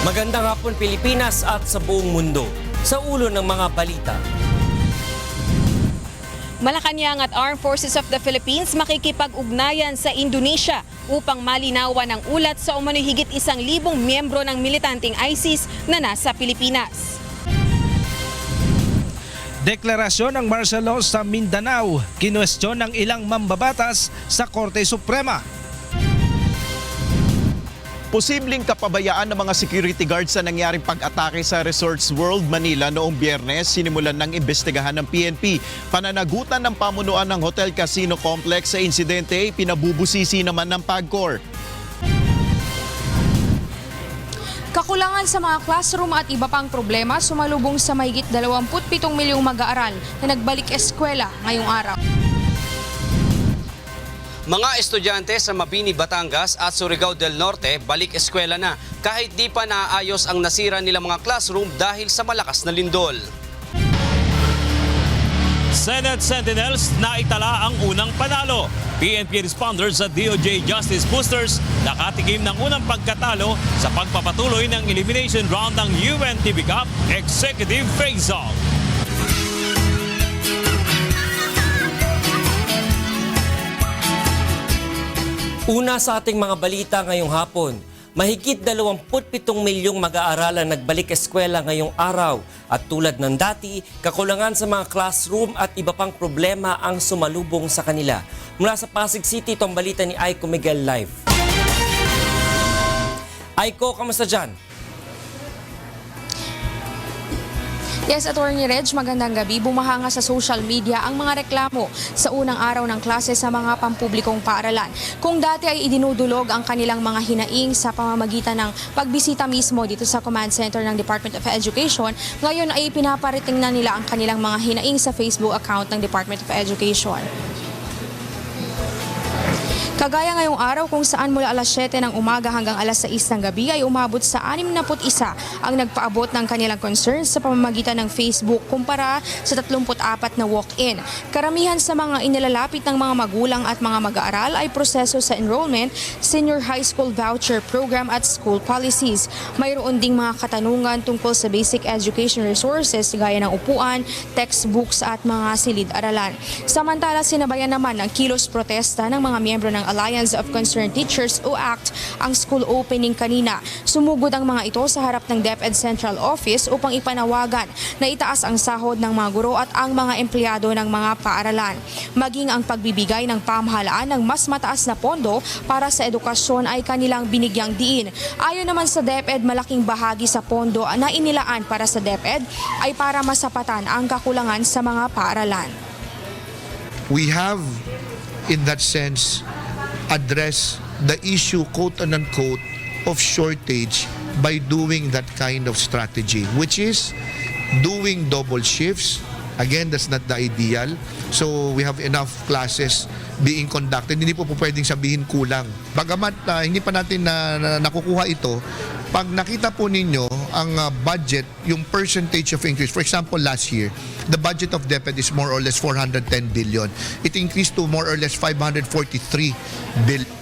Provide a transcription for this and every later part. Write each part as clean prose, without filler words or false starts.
Magandang hapon Pilipinas at sa buong mundo. Sa ulo ng mga balita. Malacanang at Armed Forces of the Philippines makikipag-ugnayan sa Indonesia upang malinawan ang ulat sa umano'y higit 1,000 miyembro ng militanteng ISIS na nasa Pilipinas. Deklarasyon ng martial law sa Mindanao, kinwestiyon ng ilang mambabatas sa Korte Suprema. Posibleng kapabayaan ng mga security guards sa nangyaring pag-atake sa Resorts World Manila noong Biyernes, sinimulan ng imbestigahan ng PNP. Pananagutan ng pamunuan ng Hotel Casino Complex sa insidente, pinabubusisi naman ng PAGCOR. Kakulangan sa mga classroom at iba pang problema sumalubong sa mahigit 27 milyong mag-aaral na nagbalik eskwela ngayong araw. Mga estudyante sa Mabini, Batangas at Surigao del Norte balik eskwela na kahit di pa naayos ang nasira nilang mga classroom dahil sa malakas na lindol. Senate Sentinels naitala ang unang panalo. PNP responders at DOJ Justice Boosters nakatikim ng unang pagkatalo sa pagpapatuloy ng elimination round ng UNTV Cup Executive Phase-Off. Una sa ating mga balita ngayong hapon, mahigit 27 milyong mag-aaralan nagbalik eskwela ngayong araw at tulad ng dati, kakulangan sa mga classroom at iba pang problema ang sumalubong sa kanila. Mula sa Pasig City, itong balita ni Aiko Miguel Live. Aiko, kamusta dyan? Yes, Attorney Reg, magandang gabi. Bumahanga sa social media ang mga reklamo sa unang araw ng klase sa mga pampublikong paaralan. Kung dati ay idinudulog ang kanilang mga hinaing sa pamamagitan ng pagbisita mismo dito sa Command Center ng Department of Education, ngayon ay pinaparating na nila ang kanilang mga hinaing sa Facebook account ng Department of Education. Kagaya ngayong araw kung saan mula alas 7 ng umaga hanggang alas 6 ng gabi ay umabot sa 61 ang nagpaabot ng kanilang concerns sa pamamagitan ng Facebook kumpara sa 34 na walk-in. Karamihan sa mga inilalapit ng mga magulang at mga mag-aaral ay proseso sa enrollment, senior high school voucher program at school policies. Mayroon ding mga katanungan tungkol sa basic education resources gaya ng upuan, textbooks at mga silid-aralan. Samantala, sinabayan naman ng kilos protesta ng mga miyembro ng Alliance of Concerned Teachers o ACT ang school opening kanina. Sumugod ang mga ito sa harap ng DepEd Central Office upang ipanawagan na itaas ang sahod ng mga guro at ang mga empleyado ng mga paaralan. Maging ang pagbibigay ng pamahalaan ng mas mataas na pondo para sa edukasyon ay kanilang binigyang diin. Ayon naman sa DepEd, malaking bahagi sa pondo na inilaan para sa DepEd ay para masapatan ang kakulangan sa mga paaralan. We have, in that sense, address the issue, quote and unquote, of shortage by doing that kind of strategy, which is doing double shifts. Again, that's not the ideal. So we have enough classes being conducted. Hindi po pwedeng sabihin kulang. Bagamat hindi pa natin nakukuha ito, pag nakita po ninyo ang budget, yung percentage of increase, for example, last year, the budget of DepEd is more or less 410 billion. It increased to more or less 543 billion.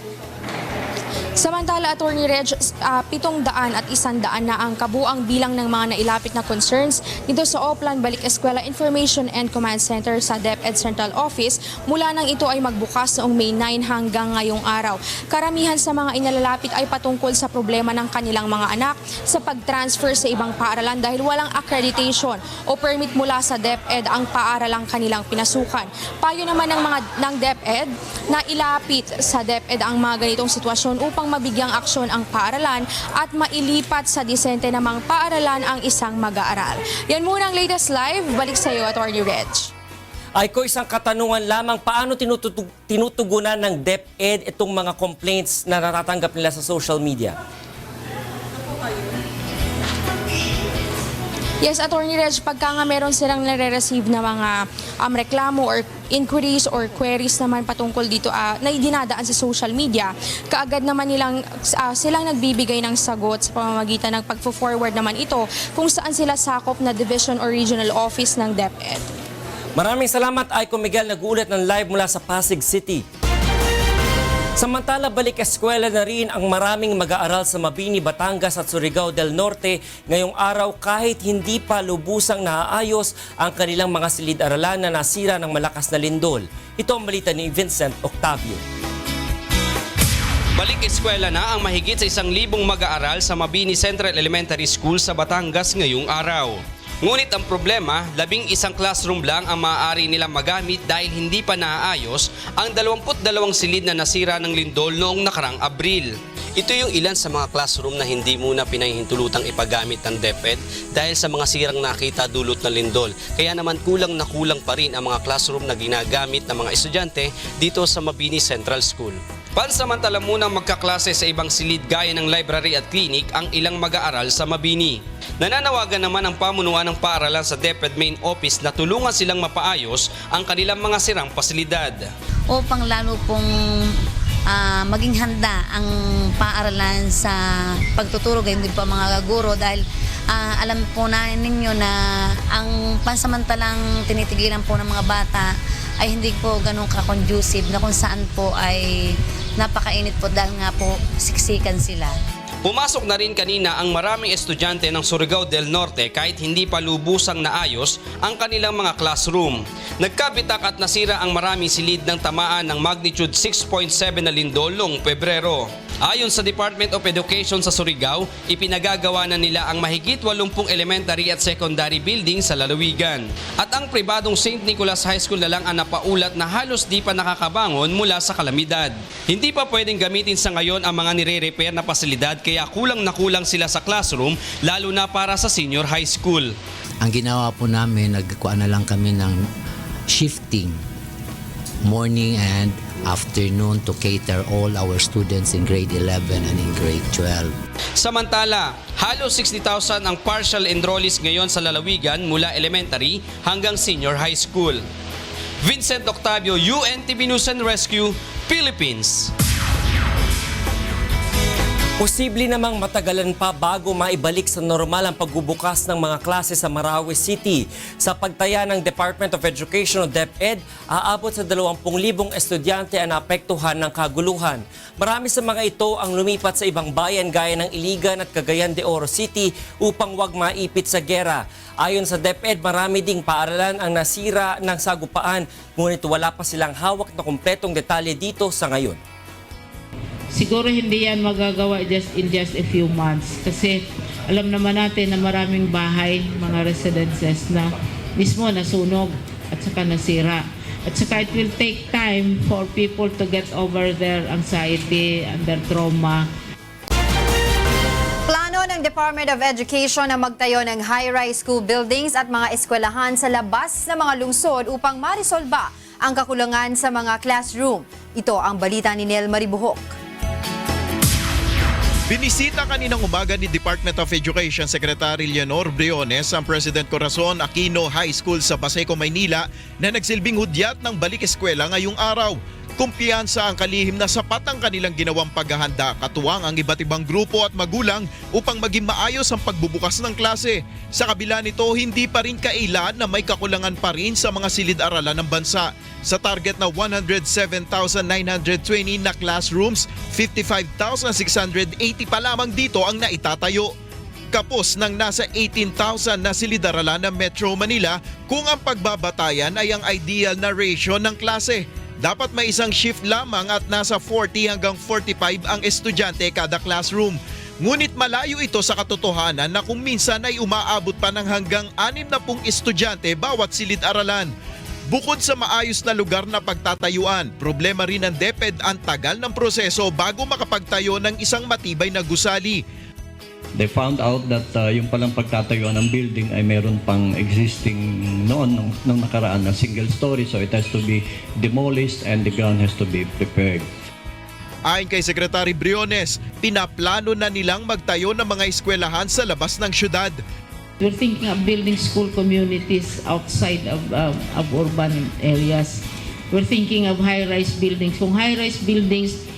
Samantala, Attorney Reg, 700 at 100 na ang kabuang bilang ng mga nailapit na concerns dito sa Oplan Balik Eskwela Information and Command Center sa DepEd Central Office mula nang ito ay magbukas noong May 9 hanggang ngayong araw. Karamihan sa mga inalalapit ay patungkol sa problema ng kanilang mga anak sa pag-transfer sa ibang paaralan dahil walang accreditation o permit mula sa DepEd ang paaralang kanilang pinasukan. Payo naman ng DepEd na ilapit sa DepEd ang mga ganitong sitwasyon upang mabigyang aksyon ang paaralan at mailipat sa disente namang paaralan ang isang mag-aaral. Yan muna ang latest live. Balik sa iyo, Attorney Reg. Aiko, isang katanungan lamang, paano tinutugunan ng DepEd itong mga complaints na natatanggap nila sa social media? Yes, Attorney Reg, pagka nga meron silang nare-receive na mga reklamo or inquiries or queries naman patungkol dito na dinadaan sa social media, kaagad naman silang nagbibigay ng sagot sa pamamagitan ng pag-forward naman ito kung saan sila sakop na division or regional office ng DepEd. Maraming salamat, Aiko Miguel, nag-uulat ng live mula sa Pasig City. Samantala, balik eskwela na rin ang maraming mag-aaral sa Mabini, Batangas at Surigao del Norte ngayong araw kahit hindi pa lubusang naaayos ang kanilang mga silid-aralan na nasira ng malakas na lindol. Ito ang balita ni Vincent Octavio. Balik eskwela na ang mahigit sa 1,000 mag-aaral sa Mabini Central Elementary School sa Batangas ngayong araw. Ngunit ang problema, 11 classroom lang ang maaari nilang magamit dahil hindi pa naaayos ang 22 silid na nasira ng lindol noong nakarang Abril. Ito yung ilan sa mga classroom na hindi muna pinahihintulutang ipagamit ng DepEd dahil sa mga sirang nakita dulot ng lindol. Kaya naman kulang na kulang pa rin ang mga classroom na ginagamit ng mga estudyante dito sa Mabini Central School. Pansamantala munang magkaklase sa ibang silid gaya ng library at clinic ang ilang mag-aaral sa Mabini. Nananawagan naman ang pamunuan ng paaralan sa DepEd Main Office na tulungan silang mapaayos ang kanilang mga sirang pasilidad. Upang lalo pong maging handa ang paaralan sa pagtuturo, gayon din po ang mga guro dahil alam po na ninyo na ang pansamantalang tinitigilan po ng mga bata ay hindi po ganun ka-conducive na kung saan po ay napakainit po dahil nga po siksikan sila. Pumasok na rin kanina ang maraming estudyante ng Surigao del Norte kahit hindi pa lubusang naayos ang kanilang mga classroom. Nagkabitak at nasira ang maraming silid ng tamaan ng magnitude 6.7 na lindol noong Pebrero. Ayon sa Department of Education sa Surigao, ipinagagawa na nila ang mahigit 80 elementary at secondary building sa lalawigan. At ang pribadong St. Nicholas High School na lang ang napaulat na halos di pa nakakabangon mula sa kalamidad. Hindi pa pwedeng gamitin sa ngayon ang mga nire-repair na pasilidad kaya kulang na kulang sila sa classroom lalo na para sa senior high school. Ang ginawa po namin, nagkuha na lang kami ng shifting morning and afternoon to cater all our students in grade 11 and in grade 12. Samantala, halos 60,000 ang partial enrollees ngayon sa lalawigan mula elementary hanggang senior high school. Vincent Octavio, UNTV News and Rescue, Philippines. Posible namang matagalan pa bago maibalik sa normal ang pagbubukas ng mga klase sa Marawi City. Sa pagtaya ng Department of Education o DepEd, aabot sa 20,000 estudyante ang naapektuhan ng kaguluhan. Marami sa mga ito ang lumipat sa ibang bayan gaya ng Iligan at Cagayan de Oro City upang wag maipit sa gera. Ayon sa DepEd, marami ding paaralan ang nasira ng sagupaan, ngunit wala pa silang hawak na kumpletong detalye dito sa ngayon. Siguro hindi yan magagawa in just a few months kasi alam naman natin na maraming bahay, mga residences na mismo nasunog at saka nasira. At saka it will take time for people to get over their anxiety and their trauma. Plano ng Department of Education na magtayo ng high-rise school buildings at mga eskwelahan sa labas ng mga lungsod upang marisolba ang kakulangan sa mga classroom. Ito ang balita ni Nel Maribuhok. Binisita kaninang umaga ni Department of Education Secretary Leonor Briones ang President Corazon Aquino High School sa Baseco, Maynila na nagsilbing hudyat ng balik eskwela ngayong araw. Kumpiyansa ang kalihim na sapat ang kanilang ginawang paghahanda, katuwang ang iba't ibang grupo at magulang upang maging maayos ang pagbubukas ng klase. Sa kabila nito, hindi pa rin kailan na may kakulangan pa rin sa mga silid-aralan ng bansa. Sa target na 107,920 na classrooms, 55,680 pa lamang dito ang naitatayo. Kapos ng nasa 18,000 na silid-aralan ng Metro Manila kung ang pagbabatayan ay ang ideal na ratio ng klase. Dapat may isang shift lamang at nasa 40 hanggang 45 ang estudyante kada classroom. Ngunit malayo ito sa katotohanan na kung minsan ay umaabot pa ng hanggang 60 estudyante bawat silid-aralan. Bukod sa maayos na lugar na pagtatayuan, problema rin ng DepEd ang tagal ng proseso bago makapagtayo ng isang matibay na gusali. They found out that yung palang pagtatayuan ng building ay meron pang existing noon nung nakaraan na single story, so it has to be demolished and the ground has to be prepared. Ayon kay Secretary Briones, pinaplano na nilang magtayo ng mga eskwelahan sa labas ng syudad. We're thinking of building school communities outside of urban areas. We're thinking of high-rise buildings. Kung high-rise buildings,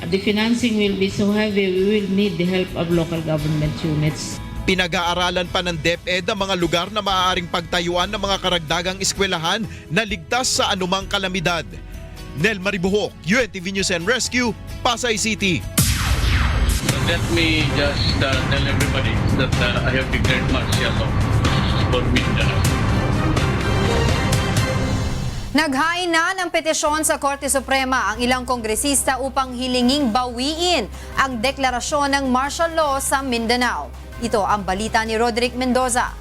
the financing will be so heavy, we will need the help of local government units. Pinag-aaralan pa ng DepEd ang mga lugar na maaaring pagtayuan ng mga karagdagang eskwelahan na ligtas sa anumang kalamidad. Nel Maribuhok, UNTV News and Rescue, Pasay City. Let me just tell everybody that I have declared martial law for Mindanao. Naghain na ng petisyon sa Korte Suprema ang ilang kongresista upang hilinging bawiin ang deklarasyon ng martial law sa Mindanao. Ito ang balita ni Roderick Mendoza.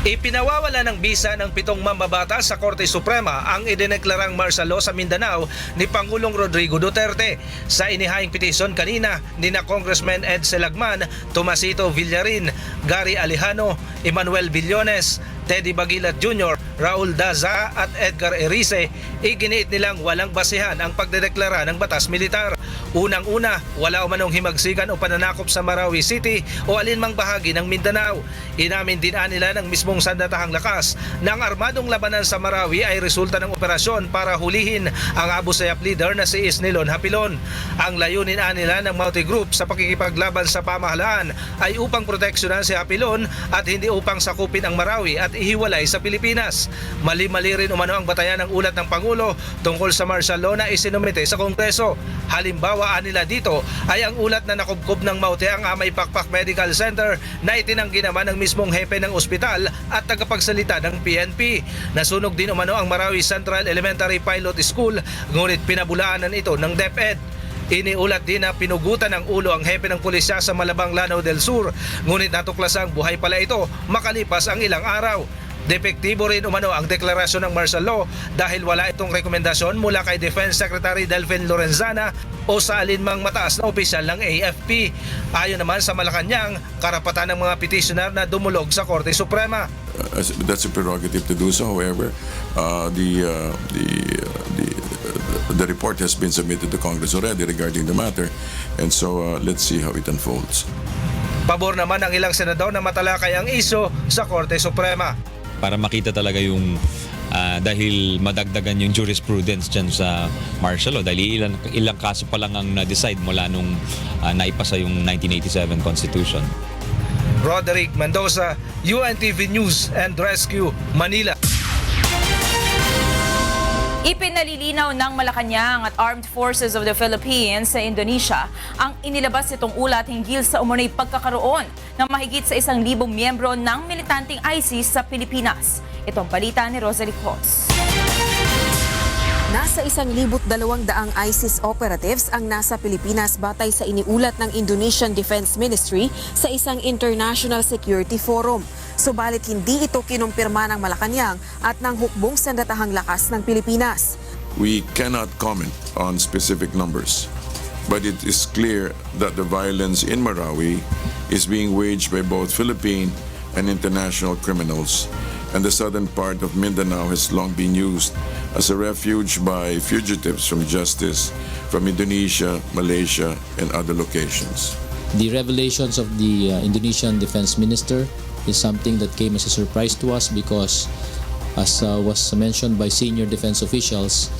Ipinawawala ng bisa ng 7 mambabatas sa Korte Suprema ang idineklarang martial law sa Mindanao ni Pangulong Rodrigo Duterte. Sa inihaing petisyon kanina ni na Congressman Ed Selagman, Tomasito Villarin, Gary Alejano, Emmanuel Villones, Teddy Bagilat Jr., Raul Daza at Edgar Erice, iginiit nilang walang basehan ang pagdedeklara ng batas militar. Unang-una, wala umanong himagsikan o pananakop sa Marawi City o alinmang bahagi ng Mindanao. Inamin din nila ng mismong sandatahang lakas na ang armadong labanan sa Marawi ay resulta ng operasyon para hulihin ang Abu Sayyaf leader na si Isnilon Hapilon. Ang layunin nila ng multi-group sa pakikipaglaban sa pamahalaan ay upang proteksyonan si Hapilon at hindi upang sakupin ang Marawi at ihiwalay sa Pilipinas. Mali-mali rin umano ang batayan ng ulat ng Pangulo tungkol sa martial law na isinumite sa Kongreso. Halimbawa nila dito ay ang ulat na nakubkob ng maute ang Amay Pakpak Medical Center na itinanggi naman ng mismong hepe ng ospital at tagapagsalita ng PNP. Nasunog din umano ang Marawi Central Elementary Pilot School, ngunit pinabulaanan ito ng DepEd. Iniulat din na pinugutan ng ulo ang hepe ng pulisya sa Malabang, Lanao del Sur, ngunit natuklasang buhay pala ito makalipas ang ilang araw. Depektibo rin umano ang deklarasyon ng martial law dahil wala itong rekomendasyon mula kay Defense Secretary Delfin Lorenzana o sa alinmang mataas na opisyal ng AFP. Ayon naman sa Malacanang, karapatan ng mga petitioner na dumulog sa Korte Suprema. That's a prerogative to do so. However, the report has been submitted to Congress already regarding the matter, and so let's see how it unfolds. Pabor naman ang ilang senador na matalakay ang isyu sa Korte Suprema. Para makita talaga yung dahil madagdagan yung jurisprudence dyan sa martial law dahil ilang kaso pa lang ang na-decide mula nung naipasa yung 1987 Constitution. Roderick Mendoza, UNTV News and Rescue, Manila. Ipinalilinaw ng Malacanang at Armed Forces of the Philippines sa Indonesia ang inilabas nitong ulat hinggil sa umunoy pagkakaroon ng mahigit sa 1,000 miyembro ng militanteng ISIS sa Pilipinas. Ito ang balita ni Rosalie Cos. Nasa 1,200 ISIS operatives ang nasa Pilipinas batay sa iniulat ng Indonesian Defense Ministry sa isang international security forum. Subalit hindi ito kinumpirma ng Malacanang at ng hukbong sandatahang lakas ng Pilipinas. We cannot comment on specific numbers, but it is clear that the violence in Marawi is being waged by both Philippine and international criminals, and the southern part of Mindanao has long been used as a refuge by fugitives from justice from Indonesia, Malaysia, and other locations. The revelations of the Indonesian Defense Minister is something that came as a surprise to us because, as was mentioned by senior defense officials,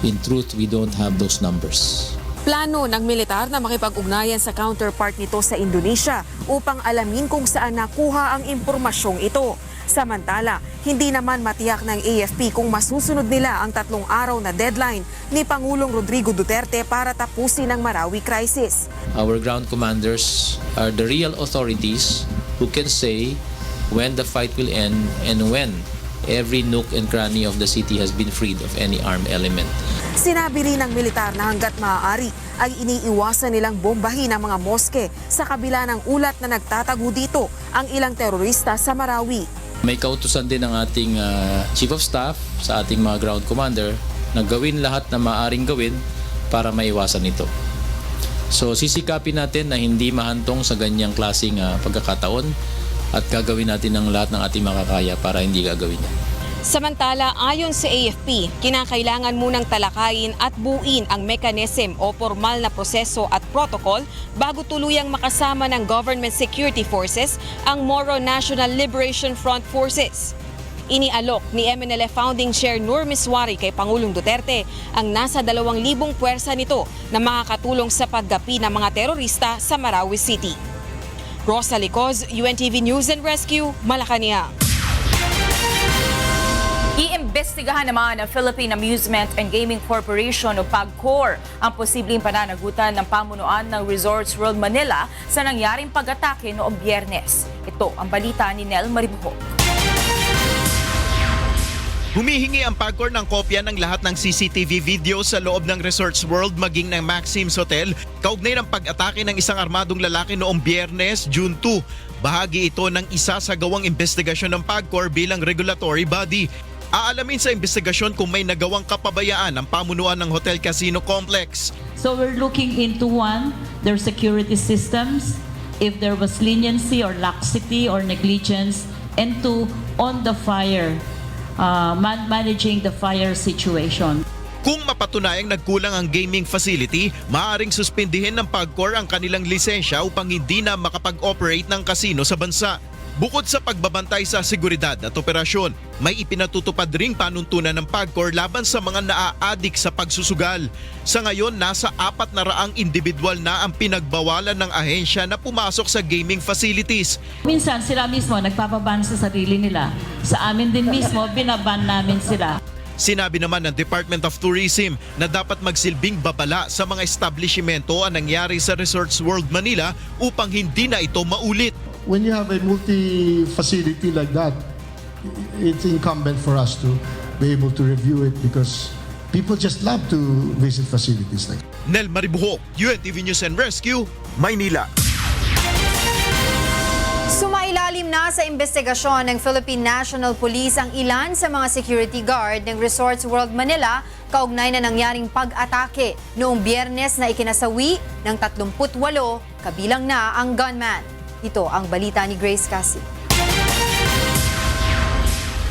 in truth, we don't have those numbers. Plano ng militar na makipag-ugnayan sa counterpart nito sa Indonesia upang alamin kung saan nakuha ang impormasyong ito. Samantala, hindi naman matiyak ng AFP kung masusunod nila ang 3 araw na deadline ni Pangulong Rodrigo Duterte para tapusin ang Marawi crisis. Our ground commanders are the real authorities who can say when the fight will end and when every nook and cranny of the city has been freed of any armed element. Sinabi rin ng militar na hanggat maaari ay iniiwasan nilang bombahin ang mga moske sa kabila ng ulat na nagtatago dito ang ilang terorista sa Marawi. May kautusan din ng ating Chief of Staff sa ating mga ground commander na gawin lahat na maaaring gawin para maiwasan ito. So sisikapin natin na hindi mahantong sa ganyang klaseng pagkakataon at gagawin natin ang lahat ng ating makakaya para hindi gagawin yan. Samantala, ayon sa AFP, kinakailangan munang talakayin at buuin ang mechanism o formal na proseso at protocol bago tuluyang makasama ng government security forces ang Moro National Liberation Front Forces. Inialok ni MNLF Founding Chair Nur Miswari kay Pangulong Duterte ang nasa 2,000 puwersa nito na makakatulong sa paggapi ng mga terorista sa Marawi City. Rosalie Cos, UNTV News and Rescue, Malacanang. Iimbestigahan naman ng Philippine Amusement and Gaming Corporation o PAGCOR ang posibleng pananagutan ng pamunuan ng Resorts World Manila sa nangyaring pag-atake noong Biyernes. Ito ang balita ni Nel Maribuho. Humihingi ang PAGCOR ng kopya ng lahat ng CCTV video sa loob ng Resorts World maging ng Maxims Hotel kaugnay ng pag-atake ng isang armadong lalaki noong Biyernes, June 2. Bahagi ito ng isa sa gawang investigasyon ng PAGCOR bilang regulatory body. Aalamin sa investigasyon kung may nagawang kapabayaan ang pamunuan ng Hotel Casino Complex. So we're looking into one, their security systems, if there was leniency or laxity or negligence, and two, on the fire, managing the fire situation. Kung mapatunayang nagkulang ang gaming facility, maaaring suspindihin ng PAGCOR ang kanilang lisensya upang hindi na makapag-operate ng casino sa bansa. Bukod sa pagbabantay sa seguridad at operasyon, may ipinatutupad ring panuntunan ng PAGCOR laban sa mga naa-addict sa pagsusugal. Sa ngayon, nasa 400 individual na ang pinagbawalan ng ahensya na pumasok sa gaming facilities. Minsan sila mismo nagpapaban sa sarili nila. Sa amin din mismo, binaban namin sila. Sinabi naman ng Department of Tourism na dapat magsilbing babala sa mga establishmento ang nangyari sa Resorts World Manila upang hindi na ito maulit. When you have a multi-facility like that, it's incumbent for us to be able to review it because people just love to visit facilities like that. Nel Maribuho, UNTV News and Rescue, Maynila. Sumailalim na sa investigasyon ng Philippine National Police ang ilan sa mga security guard ng Resorts World Manila kaugnay na nangyaring pag-atake noong Biyernes na ikinasawi ng 38, kabilang na ang gunman. Ito ang balita ni Grace Cassie.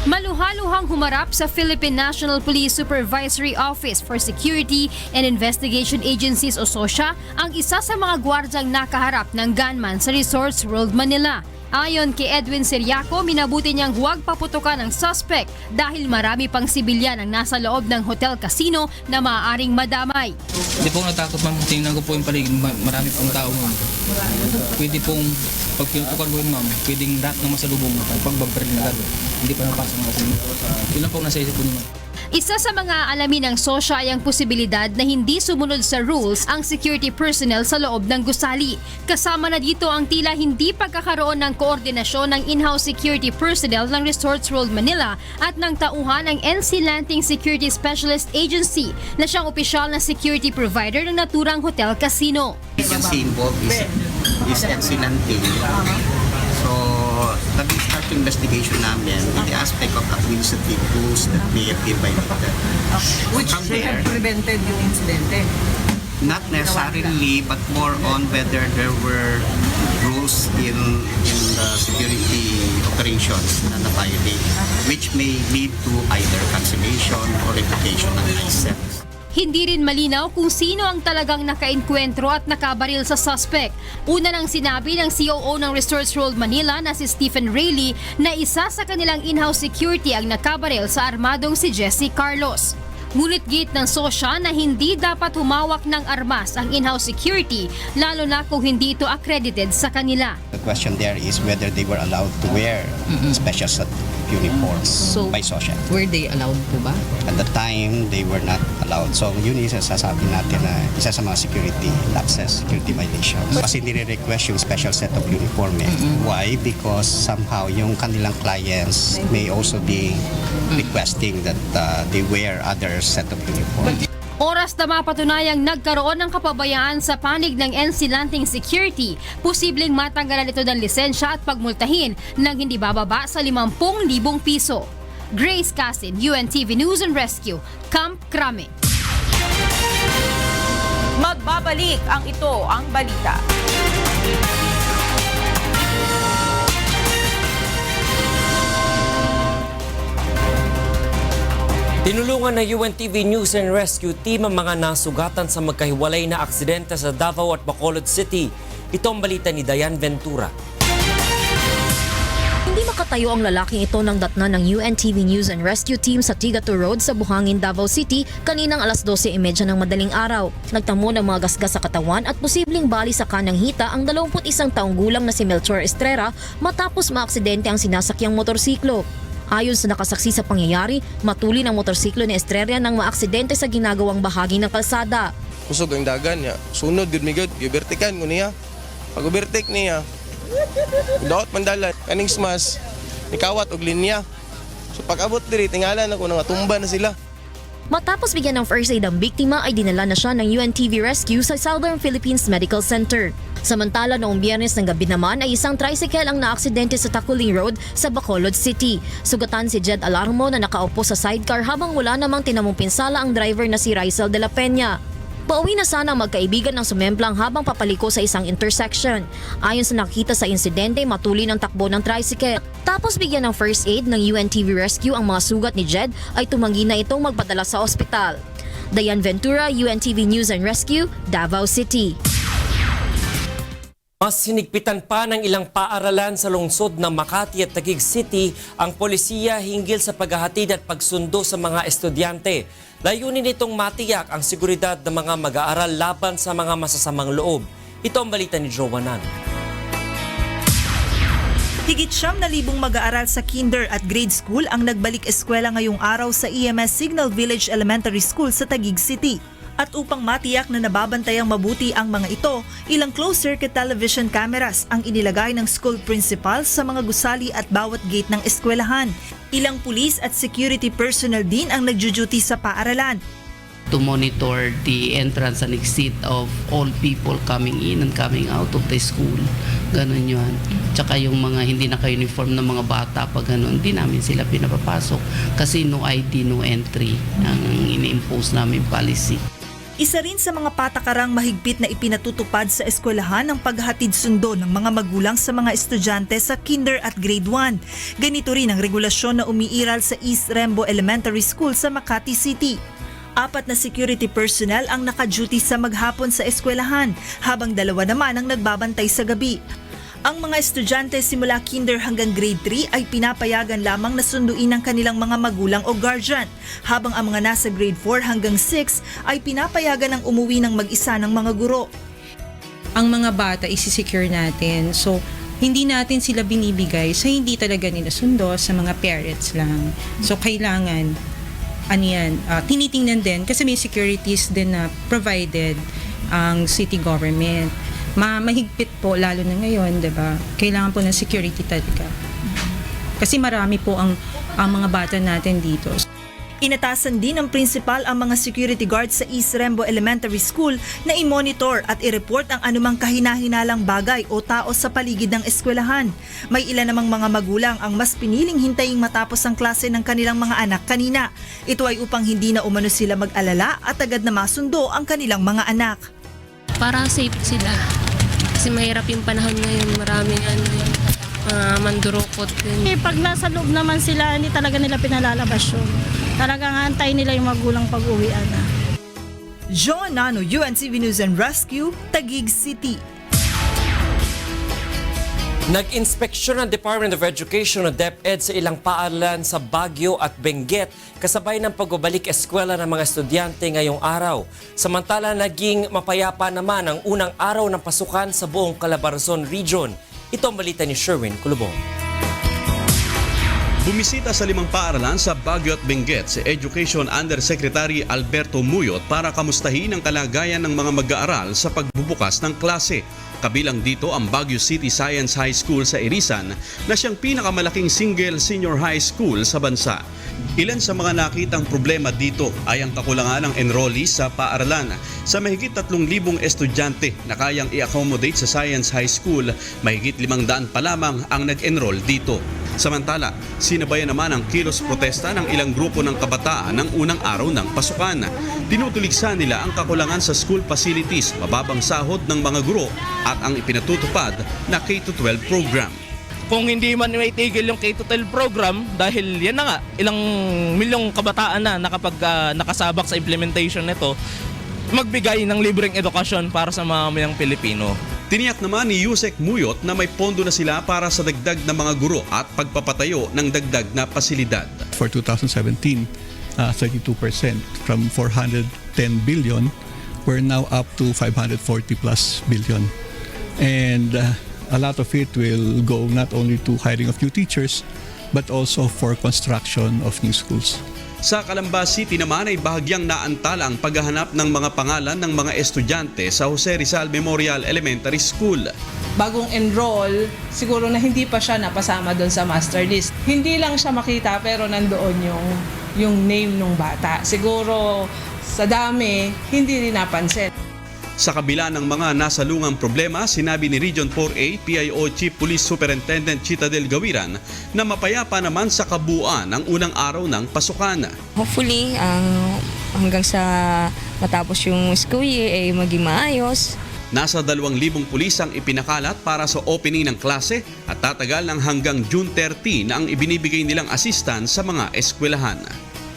Maluhaluhang humarap sa Philippine National Police Supervisory Office for Security and Investigation Agencies o SOSIA ang isa sa mga gwardyang nakaharap ng gunman sa Resorts World Manila. Ayon kay Edwin Seriaco, minabuti niyang huwag paputukan ng suspect dahil marami pang sibilyan ang nasa loob ng hotel casino na maaaring madamay. Hindi po natakot, ma'am. Tingnan ko po yung paligid. Marami pong tao, ma'am. Pwede pong pag pinutukan mo yun, ma'am, pwedeng lahat ng masalubong mo. Pag bagbaril na agad, hindi pa napasok ng casino. Yun lang po nasa isip po niyo, ma'am. Isa sa mga alamin ng SOSIA ay ang posibilidad na hindi sumunod sa rules ang security personnel sa loob ng gusali. Kasama na dito ang tila hindi pagkakaroon ng koordinasyon ng in-house security personnel ng Resorts World Manila at ng tauhan ng NC Lanting Security Specialist Agency na siyang opisyal na security provider ng naturang hotel casino. Agency involved is NC Lanting. So, nag-start yung investigation namin in the aspect of administrative rules that may have been violated. Which have prevented yung incident? Not necessarily, but more on whether there were rules in the security operations na na-violate, which may lead to either cancellation or revocation ng license. Hindi rin malinaw kung sino ang talagang nakaenkwentro at nakabaril sa suspect. Una nang sinabi ng COO ng Resorts World Manila na si Stephen Rayleigh na isa sa kanilang in-house security ang nakabaril sa armadong si Jesse Carlos. Ngunit gate ng SOSIA na hindi dapat humawak ng armas ang in-house security lalo na kung hindi ito accredited sa kanila. The question there is whether they were allowed to wear special set uniforms by SOSIA. Were they allowed po ba? At the time, they were not allowed. So yun yung sasabi natin na isa sa mga security lapses, security violations. Kasi nire-request yung special set of uniform. Why? Because somehow yung kanilang clients may also be requesting that they wear other set of uniform. Oras na mapatunayang nagkaroon ng kapabayaan sa panig ng NC Lanting Security, posibleng matanggalan ito ng lisensya at pagmultahin nang hindi bababa sa 50,000 piso. Grace Casin, UNTV News and Rescue, Camp Crame. Magbabalik ang ito ang balita. Tinulungan ng UNTV News and Rescue Team ang mga nasugatan sa magkahiwalay na aksidente sa Davao at Bacolod City. Ito ang balita ni Diane Ventura. Hindi makatayo ang lalaking ito nang datnan ng UNTV News and Rescue Team sa Tigato Road sa Buhangin, Davao City kaninang alas 12:30 ng madaling araw. Nagtamo ng mga gasgas sa katawan at posibleng bali sa kanang hita ang 21 taong gulang na si Melchor Estrera matapos maaksidente ang sinasakyang motorsiklo. Ayon sa nakasaksi sa pangyayari, matuli ng motorsiklo ni Estrella nang maaksidente sa ginagawang bahagi ng kalsada. Kusog ang dagan niya. Sunod, good me good. Gibertikan ko niya. Pag ubertik niya, daot mandalan. Kaning smas, nikawat og linya. So pag abot diri, tingalan ako nga tumba na sila. Matapos bigyan ng first aid ang biktima ay dinala na siya ng UNTV Rescue sa Southern Philippines Medical Center. Samantala noong Biyernes ng gabi naman ay isang tricycle ang naaksidente sa Taculing Road sa Bacolod City. Sugatan si Jed Alarmo na nakaupo sa sidecar habang wala namang tinamong pinsala ang driver na si Rysel de la Peña. Pauwi na sana ang magkaibigan ng sumemplang habang papaliko sa isang intersection. Ayon sa nakita sa insidente, matuli ng takbo ng tricycle. Tapos bigyan ng first aid ng UNTV Rescue ang mga sugat ni Jed ay tumanggi na itong magpadala sa ospital. Dayan Ventura, UNTV News and Rescue, Davao City. Mas hinigpitan pa ng ilang paaralan sa lungsod ng Makati at Taguig City ang polisiya hinggil sa paghahatid at pagsundo sa mga estudyante. Layunin nitong matiyak ang seguridad ng mga mag-aaral laban sa mga masasamang loob. Ito ang balita ni Joanan. Higit 9,000 mag-aaral sa kinder at grade school ang nagbalik eskwela ngayong araw sa EMS Signal Village Elementary School sa Taguig City. At upang matiyak na nababantayang mabuti ang mga ito, ilang closed-circuit television cameras ang inilagay ng school principal sa mga gusali at bawat gate ng eskwelahan. Ilang pulis at security personnel din ang nagjo-duty sa paaralan. To monitor the entrance and exit of all people coming in and coming out of the school. Ganun yun. Tsaka yung mga hindi naka-uniform na mga bata, pag ganun, hindi namin sila pinapapasok. Kasi no ID, no entry ang ini-impose namin policy. Isa rin sa mga patakarang mahigpit na ipinatutupad sa eskwelahan ang paghatid sundo ng mga magulang sa mga estudyante sa kinder at grade 1. Ganito rin ang regulasyon na umiiral sa East Rembo Elementary School sa Makati City. 4 na security personnel ang naka-duty sa maghapon sa eskwelahan, habang 2 naman ang nagbabantay sa gabi. Ang mga estudyante simula kinder hanggang grade 3 ay pinapayagan lamang na sunduin ng kanilang mga magulang o guardian, habang ang mga nasa grade 4 hanggang 6 ay pinapayagan ng umuwi ng mag-isa ng mga guro. Ang mga bata isi-secure natin, so hindi natin sila binibigay sa hindi talaga nila sundo, sa mga parents lang. So kailangan, tinitingnan din kasi may securities din na provided ang city government. Mahigpit po lalo na ngayon, 'di ba? Kailangan po ng security talaga. Kasi marami po ang mga bata natin dito. Inatasan din ng principal ang mga security guards sa East Rembo Elementary School na i-monitor at i-report ang anumang kahina-hinalang bagay o tao sa paligid ng eskwelahan. May ilan namang mga magulang ang mas piniling hintayin matapos ang klase ng kanilang mga anak kanina. Ito ay upang hindi na umano sila mag-alala at agad na masundo ang kanilang mga anak. Para safe sila. Kasi mahirap yung panahon ngayon, maraming mandurukot din. Pag nasa loob naman sila, hindi talaga nila pinalalabas yun. Talagang antay nila yung magulang pag-uwian na. Joan Nano, UNTV News and Rescue, Taguig City. Nag-inspeksyon ng Department of Education o DepEd sa ilang paaralan sa Baguio at Benguet kasabay ng pagbabalik eskwela ng mga estudyante ngayong araw. Samantala, naging mapayapa naman ang unang araw ng pasukan sa buong Calabarzon Region. Ito ang balita ni Sherwin Culubong. Bumisita sa 5 paaralan sa Baguio at Benguet si Education Undersecretary Alberto Muyot para kamustahin ang kalagayan ng mga mag-aaral sa pagbubukas ng klase. Kabilang dito ang Baguio City Science High School sa Irisan na siyang pinakamalaking single senior high school sa bansa. Ilan sa mga nakitang problema dito ay ang kakulangan ng enrollees sa paaralan. Sa mahigit 3,000 estudyante na kayang i-accommodate sa Science High School, mahigit 500 pa lamang ang nag-enroll dito. Samantala, sinabayan naman ang kilos protesta ng ilang grupo ng kabataan ng unang araw ng pasukan. Tinutuligsa nila ang kakulangan sa school facilities, mababang sahod ng mga guro at ang ipinatutupad na K-12 program. Kung hindi man may tigil yung K-12 program, dahil yan na nga, ilang milyong kabataan na nakasabak sa implementation nito, magbigay ng libreng edukasyon para sa mga mamayang Pilipino. Tiniyak naman ni Yusek Muyot na may pondo na sila para sa dagdag na mga guro at pagpapatayo ng dagdag na pasilidad. For 2017, 32% from 410 billion, we're now up to 540 plus billion. And a lot of it will go not only to hiring of new teachers, but also for construction of new schools. Sa Calamba City naman ay bahagyang naantala ang paghahanap ng mga pangalan ng mga estudyante sa Jose Rizal Memorial Elementary School. Bagong enroll, siguro na hindi pa siya napasama doon sa master list. Hindi lang siya makita pero nandoon yung name ng bata. Siguro sa dami, hindi rin napansin. Sa kabila ng mga nasalungang problema, sinabi ni Region 4A PIO Chief Police Superintendent Chita Del Gawiran na mapayapa naman sa kabuuan ang unang araw ng pasukan. Hopefully, hanggang sa matapos yung school year ay maging maayos. Nasa 2,000 pulis ang ipinakalat para sa opening ng klase at tatagal ng hanggang June 30 na ang ibinibigay nilang assistance sa mga eskwelahan.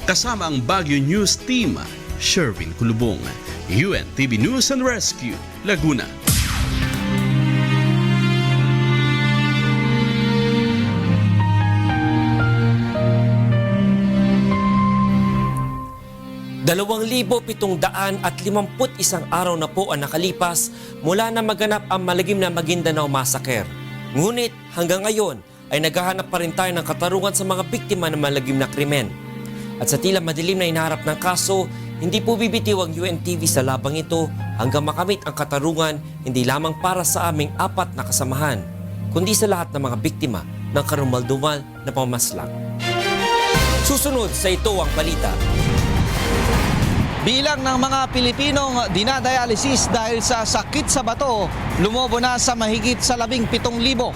Kasama ang Baguio News Team, Sherwin Kulubong, UNTV News and Rescue, Laguna. isang araw na po ang nakalipas mula na maganap ang malagim na Maguindanao Massacre. Ngunit hanggang ngayon ay naghahanap pa rin tayo ng katarungan sa mga biktima ng malagim na krimen. At sa tila madilim na hinaharap ng kaso, hindi po bibitiw ang UNTV sa labang ito hanggang makamit ang katarungan hindi lamang para sa aming 4 na kasamahan, kundi sa lahat ng mga biktima ng karumaldumal na pamamaslang. Susunod sa ito ang balita. Bilang ng mga Pilipinong dinadialysis dahil sa sakit sa bato, lumobo na sa mahigit sa 17,000.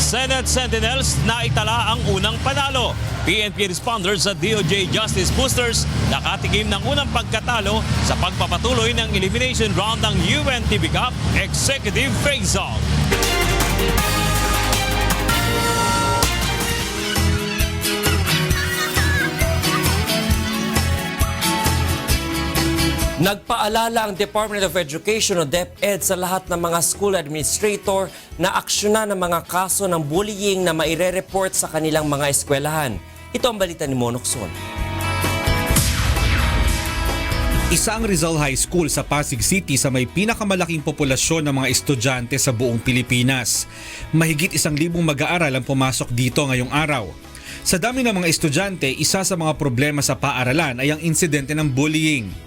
Senate Sentinels na itala ang unang panalo. PNP responders at DOJ Justice Boosters nakatikim ng unang pagkatalo sa pagpapatuloy ng elimination round ng UNTV Cup Executive Face-Off. Nagpaalala ang Department of Education o DepEd sa lahat ng mga school administrator na aksyonan ng mga kaso ng bullying na maire-report sa kanilang mga eskwelahan. Ito ang balita ni Monok Son. Isa ang Rizal High School sa Pasig City sa may pinakamalaking populasyon ng mga estudyante sa buong Pilipinas. Mahigit 1,000 mag-aaral ang pumasok dito ngayong araw. Sa dami ng mga estudyante, isa sa mga problema sa paaralan ay ang insidente ng bullying.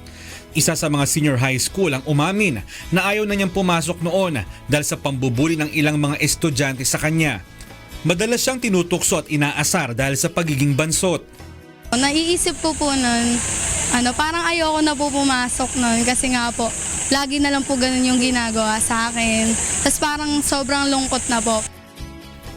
Isa sa mga senior high school ang umamin na ayaw na niyang pumasok noon dahil sa pambubuli ng ilang mga estudyante sa kanya. Madalas siyang tinutukso at inaasar dahil sa pagiging bansot. Naiisip ko po nun, parang ayoko na po pumasok nun kasi nga po, lagi na lang po ganun yung ginagawa sa akin. Tapos parang sobrang lungkot na po.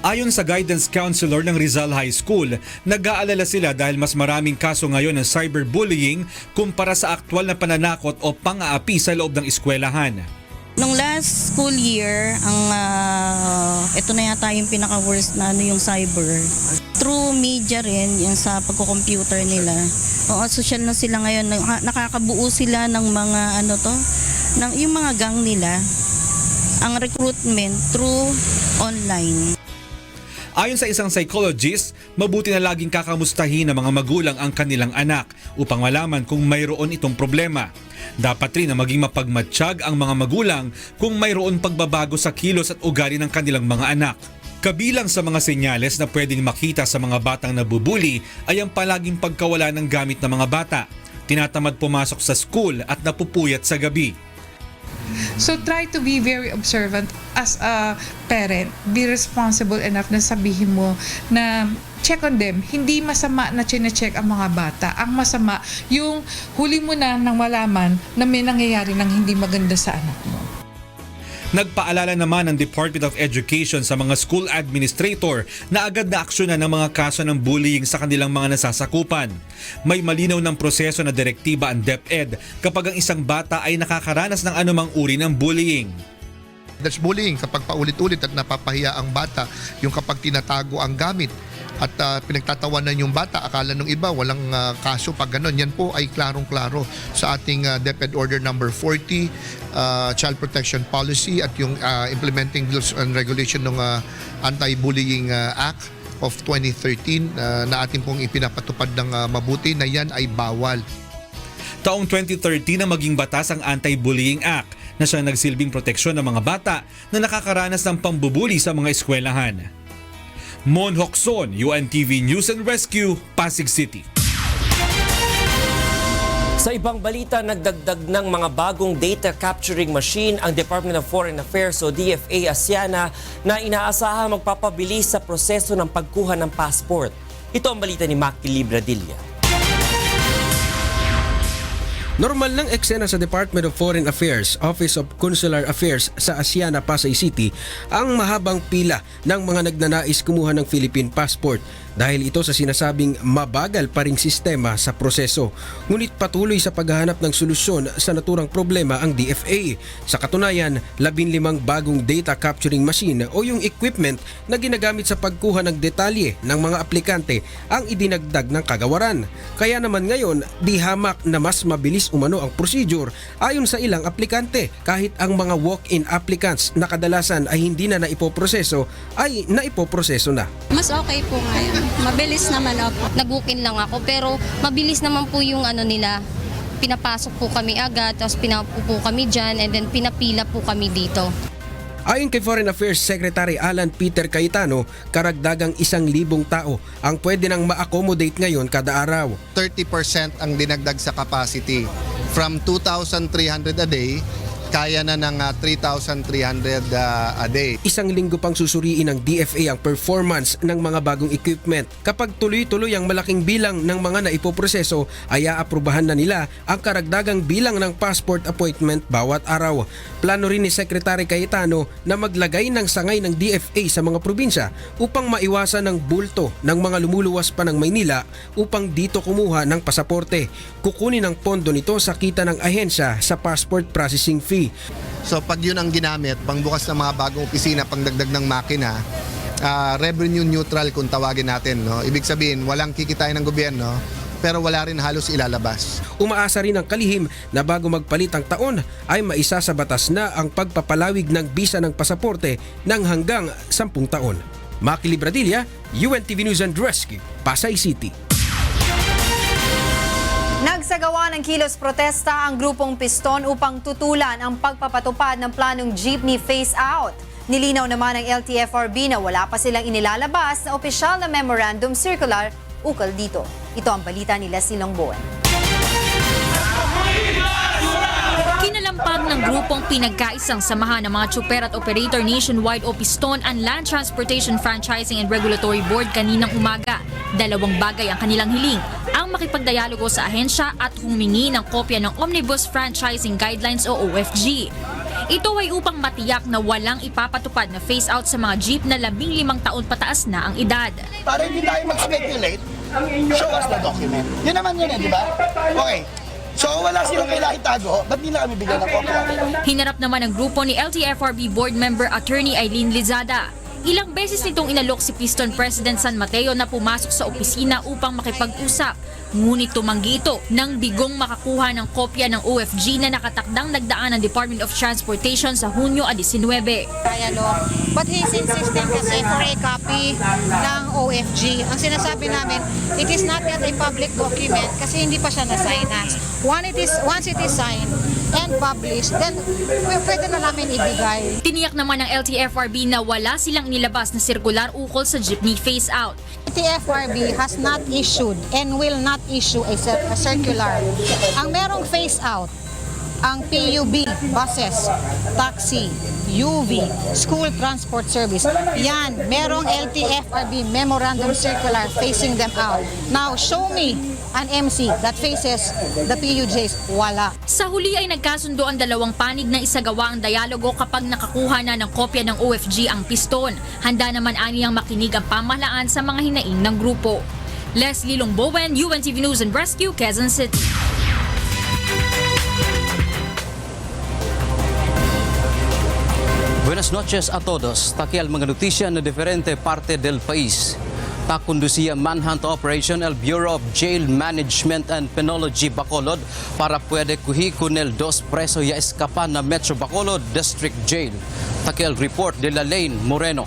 Ayon sa guidance counselor ng Rizal High School, nag-aalala sila dahil mas maraming kaso ngayon ng cyberbullying kumpara sa aktwal na pananakot o pang-aapi sa loob ng eskwelahan. Nung last school year, ito na yata yung pinaka-worst na yung cyber. Through media rin, yung sa pagko-computer nila. Social na sila ngayon. Nakakabuo sila ng mga yung mga gang nila. Ang recruitment through online. Ayon sa isang psychologist, mabuti na laging kakamustahin ng mga magulang ang kanilang anak upang malaman kung mayroon itong problema. Dapat rin na maging mapagmatsyag ang mga magulang kung mayroon pagbabago sa kilos at ugali ng kanilang mga anak. Kabilang sa mga senyales na pwedeng makita sa mga batang nabubuli ay ang palaging pagkawala ng gamit ng mga bata, tinatamad pumasok sa school at napupuyat sa gabi. So try to be very observant as a parent. Be responsible enough na sabihin mo na check on them. Hindi masama na chine-check ang mga bata. Ang masama, yung huli mo na nang malaman na may nangyayari ng hindi maganda sa anak mo. Nagpaalala naman ng Department of Education sa mga school administrator na agad na aksyonan ng mga kaso ng bullying sa kanilang mga nasasakupan. May malinaw ng proseso na direktiba ang DepEd kapag ang isang bata ay nakakaranas ng anumang uri ng bullying. That's bullying kapag paulit-ulit at napapahiya ang bata, yung kapag tinatago ang gamit at pinagtatawanan yung bata, akala ng iba walang kaso pag gano'n. Yan po ay klarong-klaro sa ating DepEd Order number 40, Child Protection Policy at yung implementing rules and regulation ng Anti-Bullying Act of 2013 na ating pong ipinapatupad ng mabuti na yan ay bawal. Taong 2013 na maging batas ang Anti-Bullying Act na siyang nagsilbing proteksyon ng mga bata na nakakaranas ng pambubuli sa mga eskwelahan. Mon Hocson, UNTV News and Rescue, Pasig City. Sa ibang balita, nagdagdag ng mga bagong data capturing machine ang Department of Foreign Affairs o DFA ASEANA na inaasahan magpapabilis sa proseso ng pagkuha ng passport. Ito ang balita ni Maki Libradilla. Normal ng eksena sa Department of Foreign Affairs, Office of Consular Affairs sa ASEANA, Pasay City ang mahabang pila ng mga nagnanais kumuha ng Philippine passport dahil ito sa sinasabing mabagal pa ring sistema sa proseso. Ngunit patuloy sa paghahanap ng solusyon sa naturang problema ang DFA. Sa katunayan, 15 bagong data capturing machine o yung equipment na ginagamit sa pagkuha ng detalye ng mga aplikante ang idinagdag ng kagawaran. Kaya naman ngayon, di hamak na mas mabilis umano ang procedure ayon sa ilang aplikante kahit ang mga walk-in applicants na kadalasan ay hindi na naipoproseso ay naipoproseso na. Mas okay po ngayon. Mabilis naman ako. Nag-book-in lang ako pero mabilis naman po yung nila. Pinapasok po kami agad, tapos pinapupo kami dyan, and then pinapila po kami dito. Ayon kay Foreign Affairs Secretary Alan Peter Cayetano, karagdagang 1,000 tao ang pwede nang ma-accommodate ngayon kada araw. 30% ang dinagdag sa capacity. From 2,300 a day, kaya na ng 3,300 a day. Isang linggo pang susuriin ng DFA ang performance ng mga bagong equipment. Kapag tuloy-tuloy ang malaking bilang ng mga naipoproseso, ay aaprubahan na nila ang karagdagang bilang ng passport appointment bawat araw. Plano rin ni Secretary Cayetano na maglagay ng sangay ng DFA sa mga probinsya upang maiwasan ng bulto ng mga lumuluwas pa ng Maynila upang dito kumuha ng pasaporte. Kukunin ang pondo nito sa kita ng ahensya sa passport processing fee. So pag yun ang ginamit, pangbukas ng mga bagong opisina, pangdagdag ng makina, revenue neutral kung tawagin natin. No? Ibig sabihin, walang kikitain ng gobyerno, pero wala rin halos ilalabas. Umaasa rin ang kalihim na bago magpalit ang taon ay maisa sa batas na ang pagpapalawig ng bisa ng pasaporte ng hanggang 10 taon. Maki Libradilla, UNTV News and Rescue, Pasay City. Nagsagawa ng kilos protesta ang grupong Piston upang tutulan ang pagpapatupad ng planong jeepney phase-out. Nilinaw naman ng LTFRB na wala pa silang inilalabas na opisyal na memorandum circular ukol dito. Ito ang balita ni Leslie Longboen. Kinalampag ng grupong pinagkaisang samahan ng mga tsuper at operator nationwide o Piston ang Land Transportation Franchising and Regulatory Board kaninang umaga. Dalawang bagay ang kanilang hiling, ang makipagdialogo sa ahensya at humingi ng kopya ng Omnibus Franchising Guidelines o OFG. Ito ay upang matiyak na walang ipapatupad na phase-out sa mga jeep na 15 taon pataas na ang edad. Para hindi tayo mag-speculate, show us the document. Yun naman yun di ba? Okay. So wala silang kailangan itago, ba't nila kami bigyan ng kopya? Hinarap naman ang grupo ni LTFRB board member attorney Eileen Lizada. Ilang beses nitong inalok si Piston President San Mateo na pumasok sa opisina upang makipag-usap. Ngunit tumanggi ito nang bigong makakuha ng kopya ng OFG na nakatakdang nagdaan ng Department of Transportation sa Hunyo 19. But he's insisting kasi for a copy ng OFG. Ang sinasabi namin, it is not yet a public document kasi hindi pa siya na-sign. Once it is signed and published, then pwede na namin ibigay. Tiniyak naman ng LTFRB na wala silang nilabas na sirkular ukol sa jeepney phase-out. LTFRB has not issued and will not issue a circular. Ang merong phase-out, ang PUB, buses, taxi, UV, school transport service, yan, merong LTFRB memorandum circular facing them out. Now, show me an MC that faces the PUJs, wala. Sa huli ay nagkasundo ang dalawang panig na isagawa ang dialogo kapag nakakuha na ng kopya ng OFG ang Piston. Handa naman aniyang makinig ang pamahalaan sa mga hinaing ng grupo. Leslie Longboen, UNTV News and Rescue, Quezon City. Buenas noches a todos. Takial mga notisya na diferente parte del país. Takundusiya manhunt operation el Bureau of Jail Management and Penology Bacolod para puede kuhi con el 2 preso ya escapan na Metro Bacolod District Jail. Takial report de la Lane Moreno.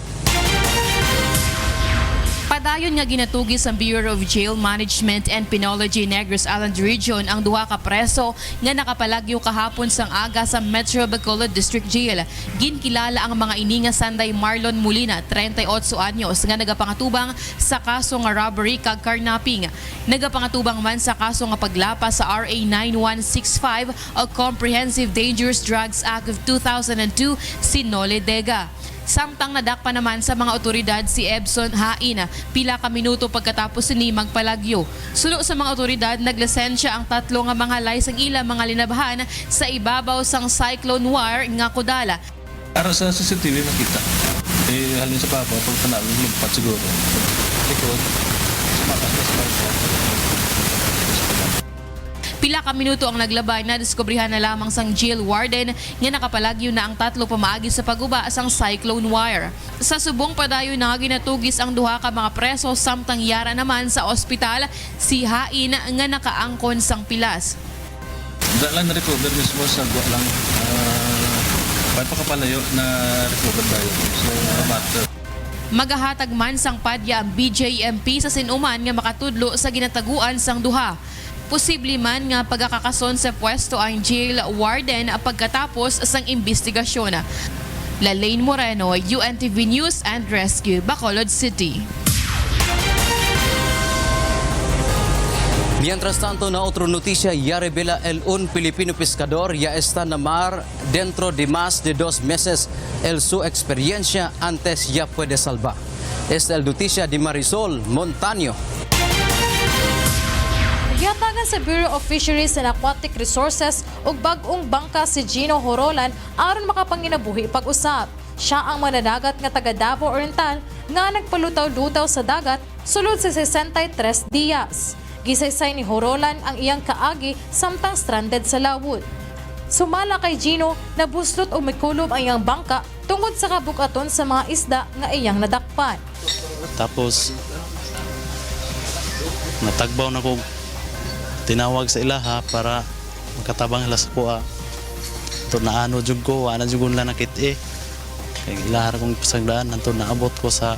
Padayon nga ginatugis sa Bureau of Jail Management and Penology Negros Island Region ang duha ka preso nga nakapalagyo kahapon sang aga sa Metro Bacolod District Jail. Ginkilala ang mga ini nga Sanday Marlon Molina, 38 anyos, nga nagapangatubang sa kaso nga robbery kag carnapping. Nagapangatubang man sa kaso nga paglapas sa RA 9165 o Comprehensive Dangerous Drugs Act of 2002 si Nole Dega. Samtang nadakpa naman sa mga otoridad si Ebson Hain, pila ka minuto pagkatapos ni magpalagyo. Sulo sa mga otoridad, naglisensya ang tatlo nga mga laysang ila mga linabahan sa ibabaw sang cyclone wire nga Kudala. Para sa CCTV makita. Halin sa papa, pag panalo, lumpat siguro. Likod, sumakas na sa papa. Pila ka minuto ang naglabay na diskubrihan na lamang sang jail warden nga nakapalagyo na ang tatlo pamaagi sa paguba sang cyclone wire. Sa subong padayon na ginatugis ang duha ka mga preso samtang yara naman sa ospital si Hain nga nakaangkon sang pilas. Dahil lang na-recover mismo sa guwa lang. Ba't pa kapalayo na recover tayo. So, matter. Magahatag man sang padya ang BJMP sa sinuman nga makatudlo sa ginataguan sang duha. Posible man nga pagkakakason sa pwesto ang jail warden pagkatapos sang investigasyon. Lalaine Moreno, UNTV News and Rescue, Bacolod City. Mientras tanto, na otra noticia, ya revela un Filipino pescador ya está na mar dentro de más de 2 meses. Su experiencia antes ya puede salvar. Esta es la noticia de Marisol Montaño. Gihatagan sa Bureau of Fisheries and Aquatic Resources ug bag-ong bangka si Gino Horolan aron makapanginabuhi pag-usab. Siya ang mananagat nga taga Davao Oriental nga nagpalutaw-lutaw sa dagat sulod sa 63 diyas. Gisaysay ni Horolan ang iyang kaagi samtang stranded sa lawod. Sumala kay Gino, nabuslot o mikulog ang iyang bangka tungod sa kabukaton sa mga isda nga iyang nadakpan. Tapos natagbaw na ko, tinawag sa ilaha para makatabang ila sa kuha. Ito na ano jud ko, wala jud ko nila nakit Kaya ilaha kong pasagdaan, nanto naabot ko sa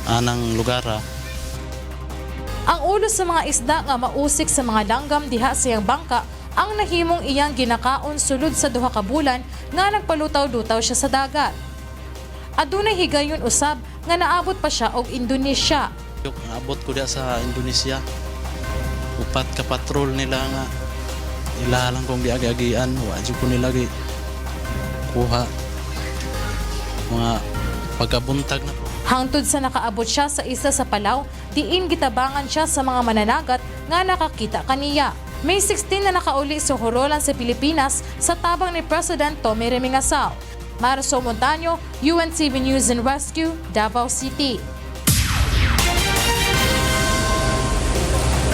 anang lugar. Ang ulo sa mga isda nga mausik sa mga langgam diha sa iyang bangka ang nahimong iyang ginakaon sulod sa duha ka bulan nga nagpalutaw-lutaw siya sa dagat. Adunay higayon usab nga naabot pa siya og Indonesia. Naabot ko diha sa Indonesia. Upat ka patrol nila nga ilalang kong giagi-agian, wajib ko nila kuha mga pagkabuntag na po. Hangtod sa nakaabot siya sa isa sa Palaw, diin gitabangan siya sa mga mananagat nga nakakita kaniya. May 16 na nakauli sa Horolan sa Pilipinas sa tabang ni President Tommy Remingasao. Marisol Montaño, UNTV News and Rescue, Davao City.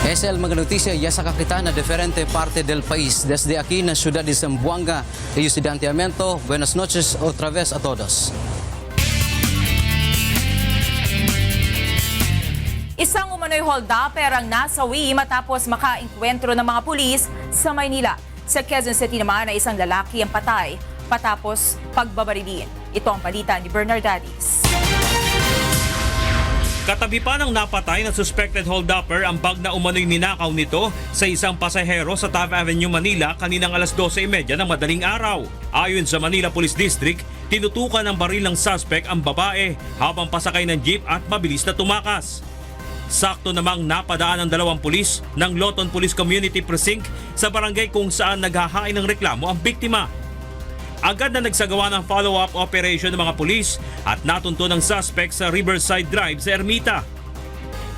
Es el mga noticia ya sa kakita na diferente parte del país. Desde aquí na ciudad de Zamboanga, Estudiante Amento, buenas noches otra vez a todos. Isang umano'y hold-upper ang nasawi matapos makaengkwentro ng mga pulis sa Maynila. Sa Quezon City naman ay isang lalaki ang patay patapos pagbabarilin. Ito ang balita ni Bernard Dadis. Katabi pa ng napatay na suspected hold-upper ang bag na umano'y ninakaw nito sa isang pasahero sa Taft Avenue, Manila kaninang alas 12:30 ng madaling araw. Ayon sa Manila Police District, tinutukan ng baril ng suspect ang babae habang pasakay ng jeep at mabilis na tumakas. Sakto namang napadaan ang 2 pulis ng Loton Police Community Precinct sa barangay kung saan naghahain ng reklamo ang biktima. Agad na nagsagawa ng follow-up operation ng mga pulis at natunto ng suspect sa Riverside Drive sa Ermita.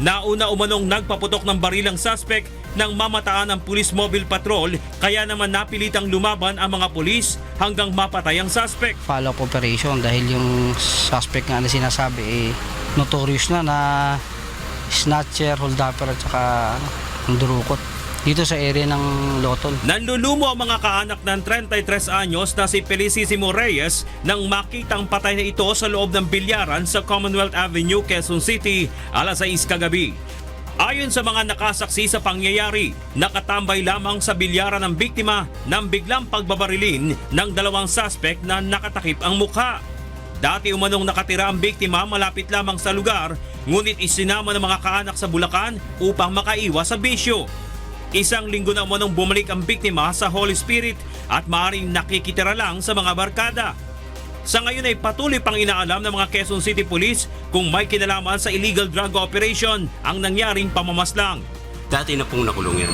Nauna umanong nagpaputok ng baril ang suspect nang mamataan ang Police Mobile Patrol, kaya naman napilitang lumaban ang mga pulis hanggang mapatay ang suspect. Follow-up operation dahil yung suspect nga na sinasabi notorious na snatcher, hold-upper at saka durukot dito sa area ng Loton. Nanlulumo ang mga kaanak ng 33 anyos na si Felicissimo Reyes nang makitang patay na ito sa loob ng bilyaran sa Commonwealth Avenue, Quezon City, alas 6 kagabi. Ayon sa mga nakasaksi sa pangyayari, nakatambay lamang sa bilyaran ng biktima nang biglang pagbabarilin ng 2 suspect na nakatakip ang mukha. Dati umanong nakatira ang biktima malapit lamang sa lugar, ngunit isinama ng mga kaanak sa Bulacan upang makaiwas sa bisyo. Isang linggo na umanong bumalik ang biktima sa Holy Spirit at maaaring nakikitira lang sa mga barkada. Sa ngayon ay patuloy pang inaalam ng mga Quezon City Police kung may kinalaman sa illegal drug operation ang nangyaring pamamaslang. Dati na pong nakulong yan.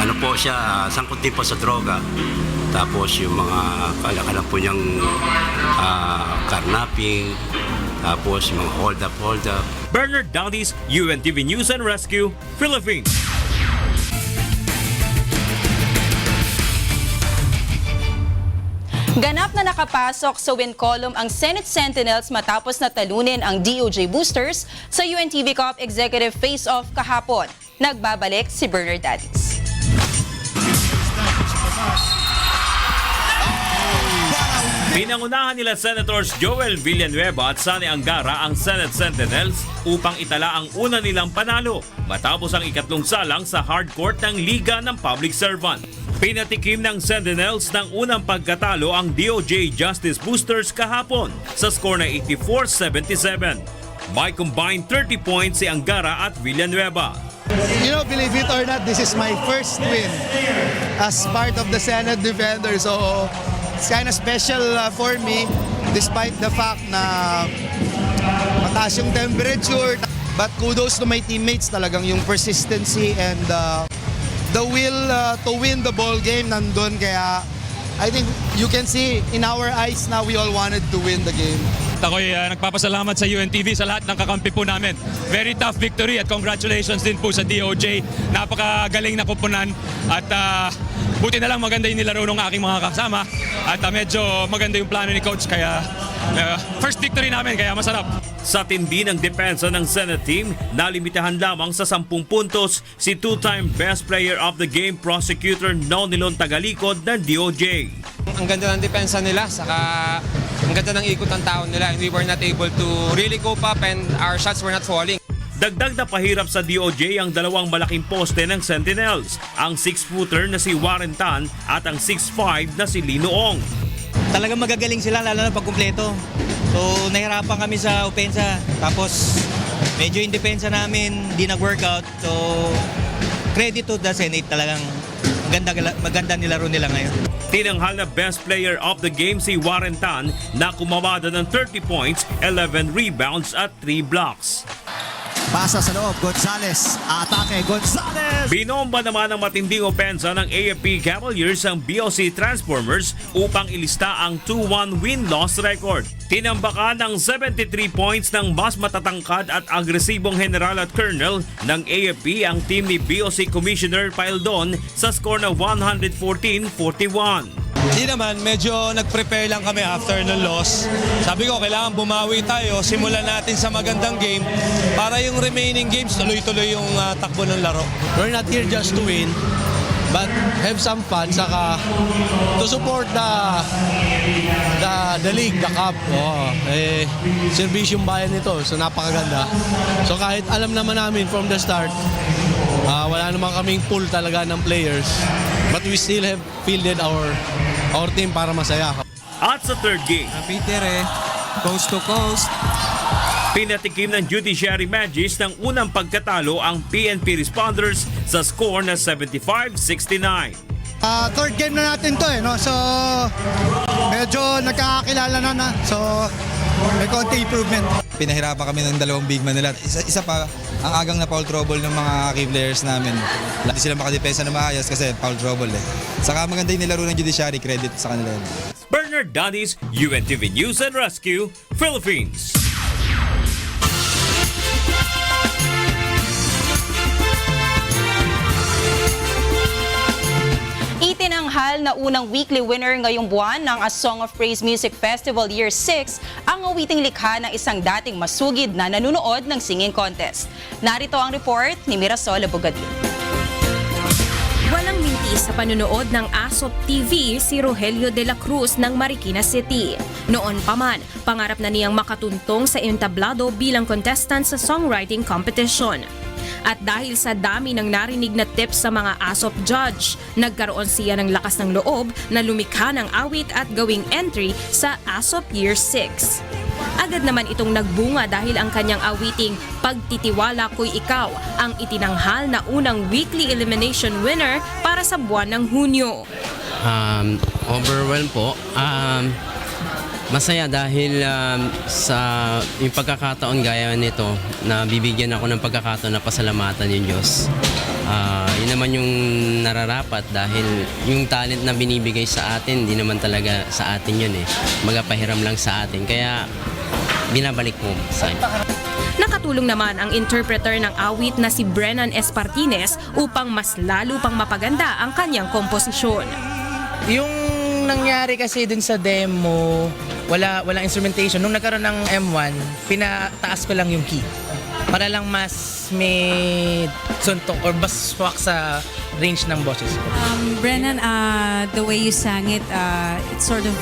Ano po siya, sangkot din po sa droga. Tapos yung mga kalakalan po niyang carnapping, tapos yung mga hold up. Bernard Dowdies, UNTV News and Rescue, Philippines. Ganap na nakapasok sa win column ang Senate Sentinels matapos na talunin ang DOJ Boosters sa UNTV Cup Executive Face-Off kahapon. Nagbabalik si Bernard Dowdies. Pinangunahan nila Senators Joel Villanueva at Sani Angara ang Senate Sentinels upang itala ang una nilang panalo matapos ang ikatlong salang sa hardcourt ng Liga ng Public Servant. Pinatikim ng Sentinels ng unang pagkatalo ang DOJ Justice Boosters kahapon sa score na 84-77. May combined 30 points si Angara at Villanueva. You know, believe it or not, this is my first win as part of the Senate Defender. So, it's kind of special for me despite the fact na mataas yung temperature. But kudos to my teammates, talagang yung persistency and the will to win the ball game nandun. Kaya I think you can see in our eyes now we all wanted to win the game. Ako'y nagpapasalamat sa UNTV sa lahat ng kakampi po namin. Very tough victory at congratulations din po sa DOJ. Napakagaling na kupunan at buti na lang maganda yung nilaro ng aking mga kasama at medyo maganda yung plano ni Coach kaya first victory namin kaya masarap. Sa tindi ng depensa ng Senate team, nalimitahan lamang sa 10 puntos si two-time Best Player of the Game prosecutor Nonilon Tagalikod ng DOJ. Ang ganda ng depensa nila, saka ang ganda ng ikot ng taon nila and we were not able to really cope up and our shots were not falling. Dagdag na pahirap sa DOJ ang dalawang malaking poste ng Sentinels, ang 6-footer na si Warren Tan at ang 6'5" na si Lino Ong. Talagang magagaling sila lalo na pag kumpleto. So nahirapan kami sa opensa, tapos medyo yung depensa namin hindi nag-workout. So credit to the Senate, talagang maganda nilaro nila ngayon. Tinanghal na Best Player of the Game si Warren Tan na kumamada ng 30 points, 11 rebounds at 3 blocks. Pasa sa loob, Gonzales. Atake, Gonzales! Binomba naman ang matinding opensa ng AFP Cavaliers ang BOC Transformers upang ilista ang 2-1 win-loss record. Tinambakan ng 73 points ng mas matatangkad at agresibong general at colonel ng AFP ang team ni BOC Commissioner Paildon sa score na 114-41. Hindi naman, medyo nag-prepare lang kami after ng loss. Sabi ko, kailangan bumawi tayo, simulan natin sa magandang game para yung remaining games tuloy-tuloy yung takbo ng laro. We're not here just to win, but have some fun, saka to support the league, the cup. Serbisyong bayan ito, so napakaganda. So kahit alam naman namin from the start, wala naman kaming pool talaga ng players, but we still have fielded our team para masaya. At sa third game, Peter coast to coast. pinatikim ng Judiciary Magis ng unang pagkatalo ang PNP Responders sa score na 75-69. Third game na natin to no? So medyo nagkakakilala na. So may konti improvement. Pinahirapan kami ng dalawang big man nila. Isa pa, ang agang na foul trouble ng mga key players namin. Hindi sila makadepensa na maayos kasi foul trouble Saka maganda yung nilaro ng Judiciary, credit sa kanila yun. Bernard Dowdies, UNTV News and Rescue, Philippines. Itinanghal na unang weekly winner ngayong buwan ng A Song of Praise Music Festival Year 6 ang awiting likha ng isang dating masugid na nanunood ng singing contest. Narito ang report ni Mirasol Abogadil. Walang mintis sa panunood ng ASOP TV si Rogelio de la Cruz ng Marikina City. Noon pa man, pangarap na niyang makatuntong sa entablado bilang contestant sa songwriting competition. At dahil sa dami ng narinig na tips sa mga ASOP judge, nagkaroon siya ng lakas ng loob na lumikha ng awit at gawing entry sa ASOP Year 6. Agad naman itong nagbunga dahil ang kanyang awiting Pagtitiwala Ko'y Ikaw ang itinanghal na unang weekly elimination winner para sa buwan ng Hunyo. Overwhelmed po. Masaya dahil sa yung pagkakataon gaya nito na bibigyan ako ng pagkakataon na pasalamatan yung Diyos. Yun naman yung nararapat dahil yung talent na binibigay sa atin, hindi naman talaga sa atin yun eh. Magapahiram lang sa atin. Kaya binabalik mo sa akin. Nakatulong naman ang interpreter ng awit na si Brennan Espartines upang mas lalo pang mapaganda ang kanyang komposisyon. Yung nangyari kasi dun sa demo, walang instrumentation. Nung nagkaroon ng M1, pinataas ko lang yung key. Para lang mas may suntok or mas swak sa range ng boses ko. Brennan, the way you sang it, it's sort of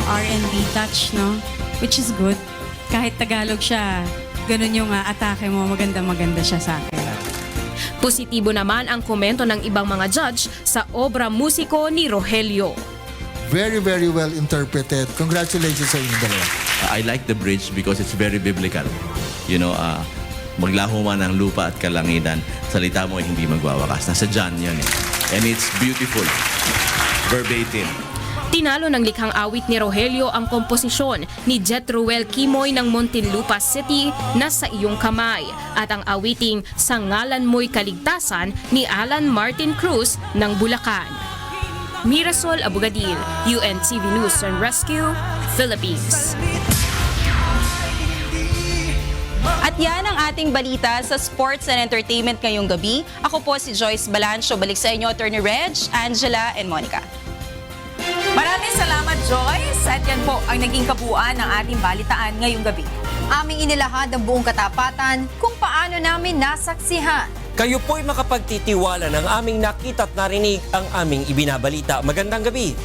R&B touch, no? Which is good. Kahit Tagalog siya, ganun yung atake mo, maganda siya sa akin. Positibo naman ang komento ng ibang mga judge sa obra musiko ni Rogelio. Very, very well interpreted. Congratulations sa inyo dalawa. I like the bridge because it's very biblical. You know, maglaho man ang lupa at kalangitan, salita mo ay hindi magwawakas. Nasa John yan eh. And it's beautiful. Verbatim. Tinalo ng likhang awit ni Rogelio ang komposisyon ni Jetruel Kimoy ng Muntinlupa City na Sa Iyong Kamay at ang awiting Sa Ngalan Mo'y Kaligtasan ni Alan Martin Cruz ng Bulacan. Mirasol Abugadil, UNTV News and Rescue, Philippines. At yan ang ating balita sa sports and entertainment ngayong gabi. Ako po si Joyce Balancio. Balik sa inyo, Attorney Reg, Angela, and Monica. Maraming salamat, Joyce. At yan po ang naging kabuuan ng ating balitaan ngayong gabi. Aming inilahad ang buong katapatan kung paano namin nasaksihan. Kayo po'y makapagtitiwala ng aming nakita at narinig ang aming ibinabalita. Magandang gabi.